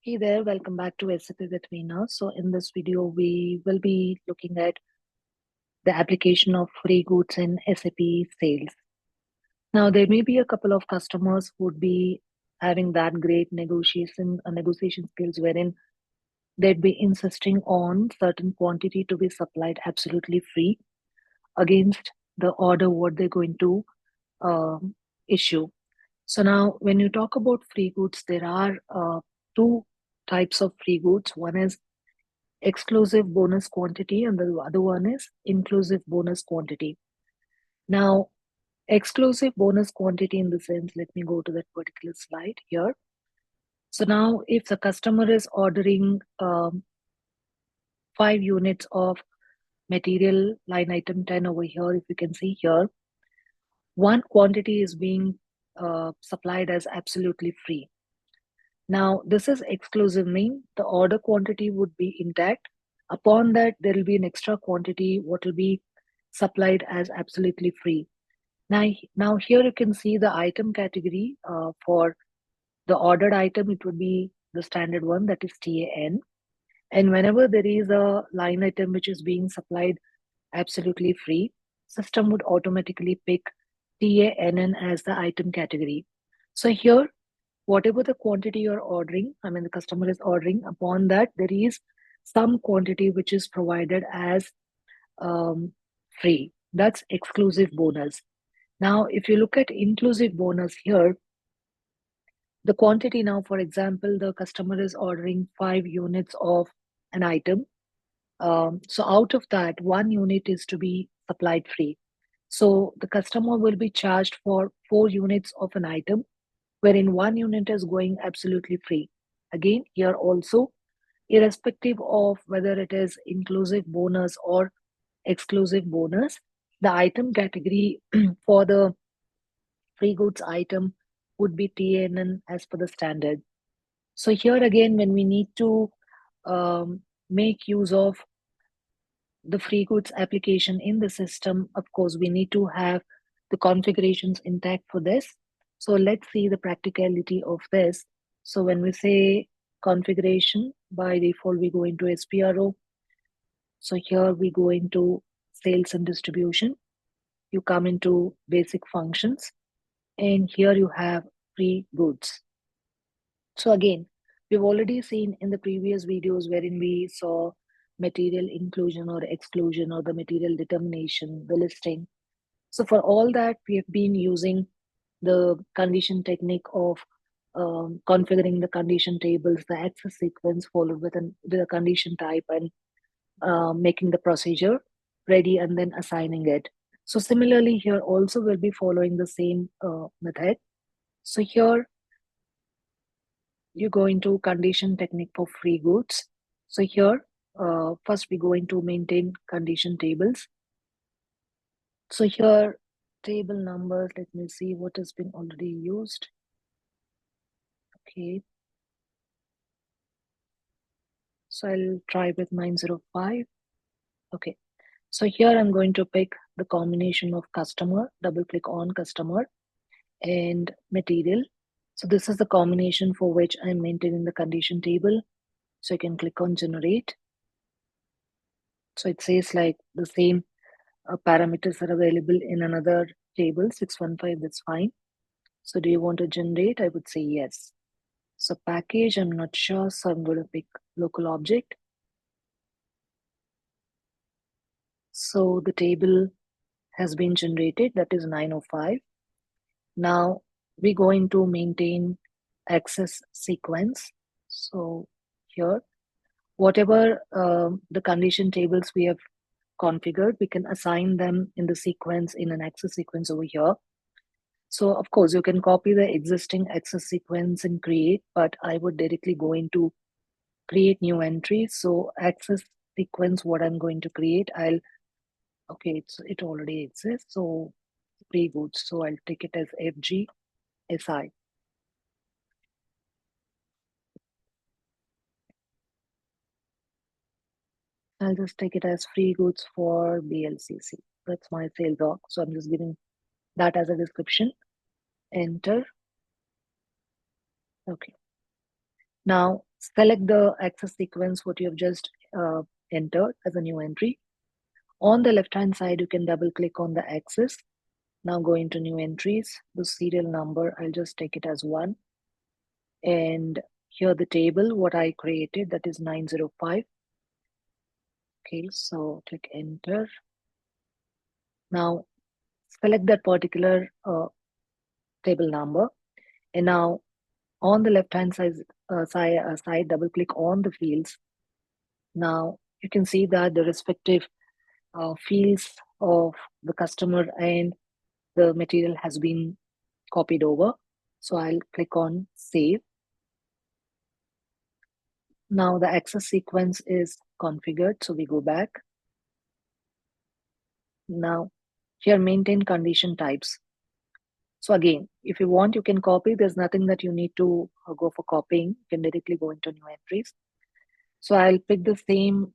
Hey there, welcome back to SAP with Veena. So in this video, we will be looking at the application of free goods in SAP sales. Now, there may be a couple of customers who would be having that great negotiation skills wherein they'd be insisting on certain quantity to be supplied absolutely free against the order what they're going to um, issue. So now, when you talk about free goods, there are two types of free goods. One is exclusive bonus quantity and the other one is inclusive bonus quantity. Now, exclusive bonus quantity in the sense, let me go to that particular slide here. So now if the customer is ordering 5 units of material, line item 10 over here, if you can see here, one quantity is being supplied as absolutely free. Now, this is exclusive, mean the order quantity would be intact. Upon that, there will be an extra quantity what will be supplied as absolutely free. Now here you can see the item category for the ordered item. It would be the standard one, that is TAN. And whenever there is a line item which is being supplied absolutely free, system would automatically pick TANN as the item category. So here, whatever the quantity you're ordering, I mean the customer is ordering, upon that there is some quantity which is provided as um, free. That's exclusive bonus. Now, if you look at inclusive bonus here, the quantity now, for example, the customer is ordering 5 units of an item. So out of that, 1 unit is to be supplied free. So the customer will be charged for 4 units of an item, wherein 1 unit is going absolutely free. Again, here also, irrespective of whether it is inclusive bonus or exclusive bonus, the item category for the free goods item would be TNN as per the standard. So here again, when we need to make use of the free goods application in the system, of course, we need to have the configurations intact for this. So let's see the practicality of this. So when we say configuration, by default, we go into SPRO. So here we go into sales and distribution. You come into basic functions, and here you have free goods. So again, we've already seen in the previous videos wherein we saw material inclusion or exclusion or the material determination, the listing. So for all that, we have been using the condition technique of configuring the condition tables, the access sequence followed with a condition type, and making the procedure ready and then assigning it. So similarly here also we'll be following the same method. So here you go into condition technique for free goods. So here, first we go into maintain condition tables. So here, table numbers, let me see what has been already used. Okay. So I'll try with 905. Okay. So here I'm going to pick the combination of customer, double click on customer and material. So this is the combination for which I'm maintaining the condition table. So I can click on generate. So it says like the same parameters are available in another table, 615, that's fine. So do you want to generate? I would say yes. So package, I'm not sure, so I'm going to pick local object. So the table has been generated, that is 905. Now we go into maintain access sequence. So here, whatever the condition tables we have configured, we can assign them in the sequence in an access sequence over here. So of course you can copy the existing access sequence and create, but I would directly go into create new entry. So access sequence, what I'm going to create, okay, it already exists. So free goods. So I'll take it as FGSI. I'll just take it as free goods for BLCC. That's my sales org. So I'm just giving that as a description. Enter. Okay. Now select the access sequence, what you have just entered as a new entry. On the left hand side, you can double click on the axis. Now go into new entries. The serial number, I'll just take it as 1. And here the table, what I created, that is 905. Okay, so click enter. Now select that particular table number. And now on the left hand side, double click on the fields. Now you can see that the respective fields of the customer and the material has been copied over. So I'll click on save. Now the access sequence is configured. So we go back. Now here maintain condition types. So again, if you want, you can copy. There's nothing that you need to go for copying. You can directly go into new entries. So I'll pick the same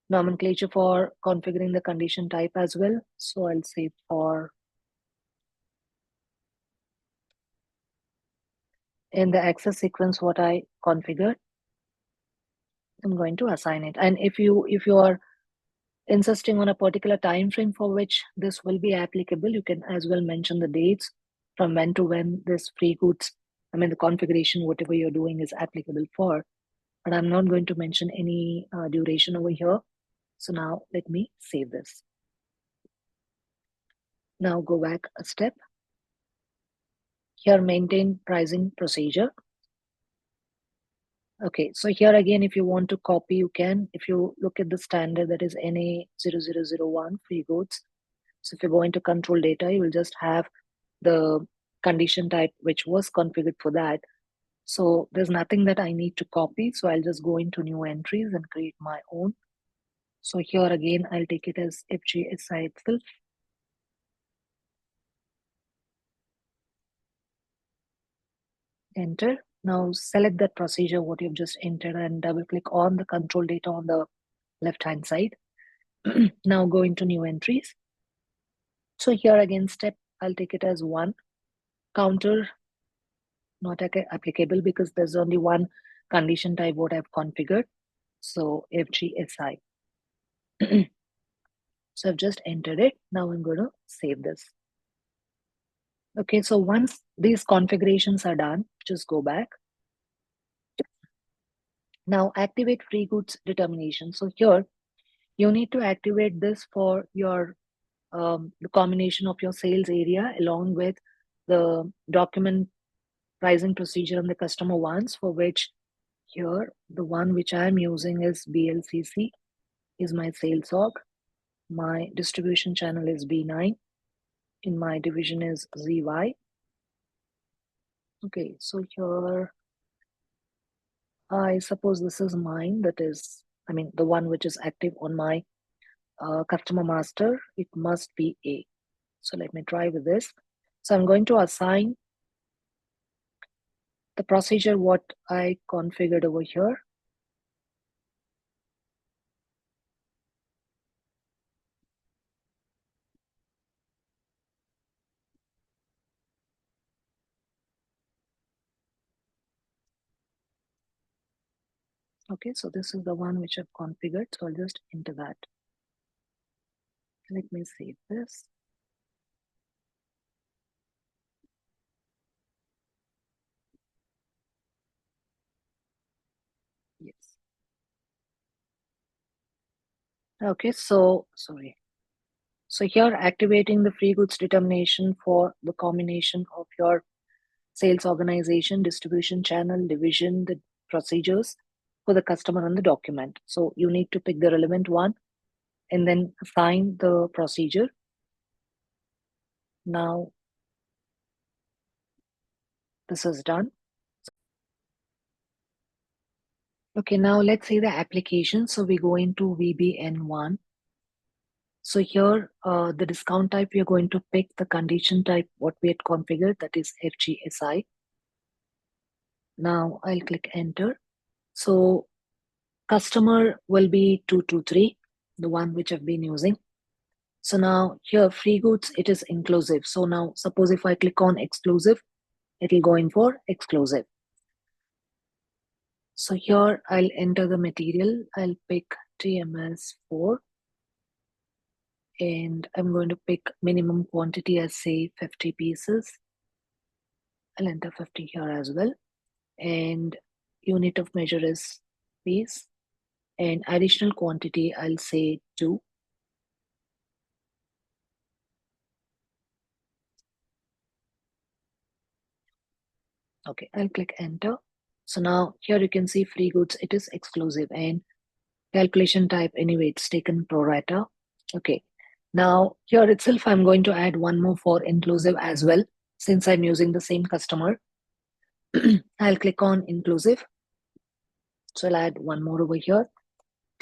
nomenclature for configuring the condition type as well. So I'll say for in the access sequence what I configured, I'm going to assign it. And if you are insisting on a particular time frame for which this will be applicable, you can as well mention the dates from when to when this free goods, I mean the configuration, whatever you're doing is applicable for. But I'm not going to mention any duration over here. So now let me save this. Now go back a step. Here maintain pricing procedure. Okay, so here again, if you want to copy, you can. If you look at the standard, that is NA0001 free goods. So if you go into control data, you will just have the condition type which was configured for that. So there's nothing that I need to copy. So I'll just go into new entries and create my own. So here again, I'll take it as FGSI itself. Enter. Now select that procedure, what you've just entered, and double click on the control data on the left hand side. Now go into new entries. So here again, step, I'll take it as 1. Counter, not applicable because there's only one condition type what I've configured. So FGSI. So I've just entered it. Now I'm going to save this. Okay, so once these configurations are done, just go back. Now activate free goods determination. So here you need to activate this for your the combination of your sales area along with the document pricing procedure and the customer wants, for which here the one which I'm using is BLCC is my sales org. My distribution channel is B9. In my division is ZY. Okay, so here I suppose this is mine, that is, I mean, the one which is active on my customer master, it must be A. So let me try with this. So I'm going to assign the procedure what I configured over here. Okay, so this is the one which I've configured. So I'll just enter that. Let me save this. Yes. Okay, so sorry. So here activating the free goods determination for the combination of your sales organization, distribution channel, division, the procedures for the customer and the document. So you need to pick the relevant one and then assign the procedure. Now this is done. Okay, now let's see the application. So we go into VBN1. So here, the discount type, we are going to pick the condition type, what we had configured, that is FGSI. Now I'll click enter. So customer will be 223, the one which I've been using. So now here, free goods, it is inclusive. So now suppose if I click on exclusive, it will go in for exclusive. So here I'll enter the material. I'll pick TMS 4 and I'm going to pick minimum quantity as say 50 pieces. I'll enter 50 here as well. And unit of measure is piece. And additional quantity, I'll say 2. Okay, I'll click enter. So now here you can see free goods, it is exclusive and calculation type anyway, it's taken pro rata. Okay, now here itself, I'm going to add one more for inclusive as well, since I'm using the same customer. I'll click on inclusive. So I'll add one more over here,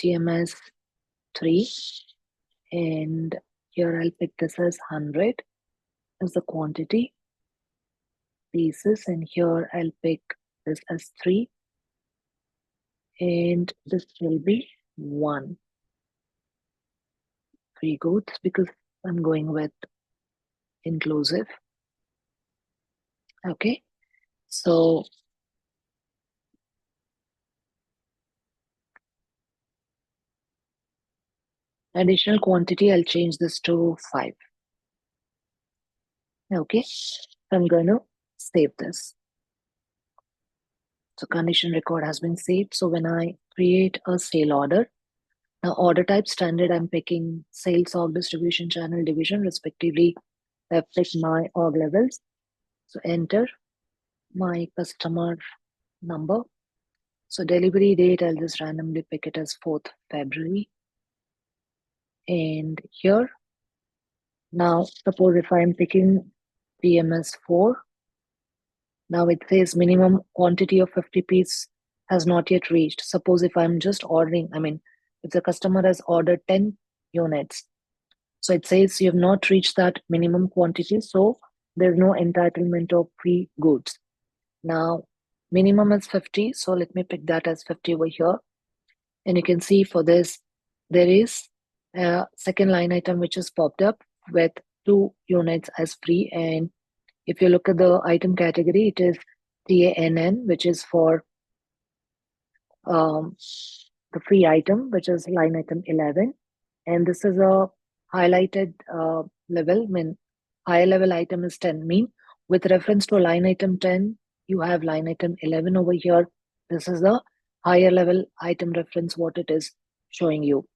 TMS 3. And here I'll pick this as 100 as the quantity pieces. And here I'll pick this as 3. And this will be 1 free goods because I'm going with inclusive. Okay, so additional quantity, I'll change this to 5. Okay, I'm going to save this. So condition record has been saved. So when I create a sale order, now order type standard, I'm picking sales org distribution channel division respectively. I've picked my org levels. So enter my customer number. So delivery date, I'll just randomly pick it as 4th February. And here, now suppose if I'm picking PMS 4, now it says minimum quantity of 50 piece has not yet reached. Suppose if I'm just ordering, if the customer has ordered 10 units, so it says you have not reached that minimum quantity, so there's no entitlement of free goods. Now, minimum is 50, so let me pick that as 50 over here. And you can see for this, there is a second line item which is popped up with 2 units as free. And if you look at the item category, it is TANN, which is for the free item, which is line item 11. And this is a highlighted level, higher level item is 10. With reference to line item 10, you have line item 11 over here. This is the higher level item reference, what it is showing you.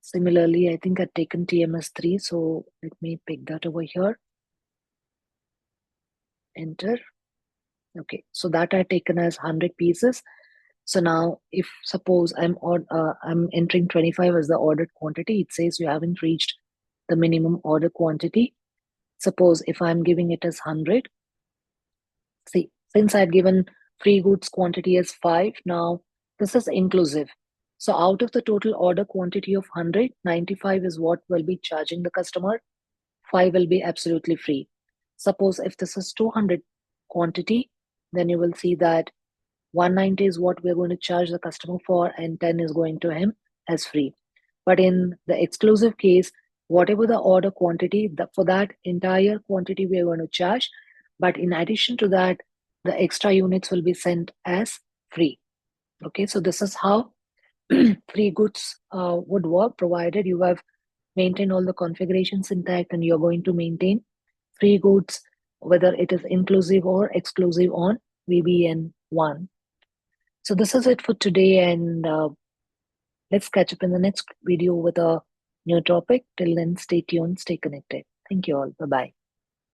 Similarly, I think I've taken TMS 3, so let me pick that over here. Enter. Okay, so that I've taken as 100 pieces. So now, if suppose I'm entering 25 as the ordered quantity, it says you haven't reached the minimum order quantity. Suppose if I'm giving it as 100, see, since I've given free goods quantity as 5, now this is inclusive. So out of the total order quantity of 100, 95 is what will be charging the customer. 5 will be absolutely free. Suppose if this is 200 quantity, then you will see that 190 is what we're going to charge the customer for and 10 is going to him as free. But in the exclusive case, whatever the order quantity, for that entire quantity we are going to charge. But in addition to that, the extra units will be sent as free. Okay, so this is how free goods would work, provided you have maintained all the configurations intact and you're going to maintain free goods, whether it is inclusive or exclusive on VBN1. So this is it for today, and let's catch up in the next video with a new topic. Till then, stay tuned, stay connected. Thank you all. Bye-bye.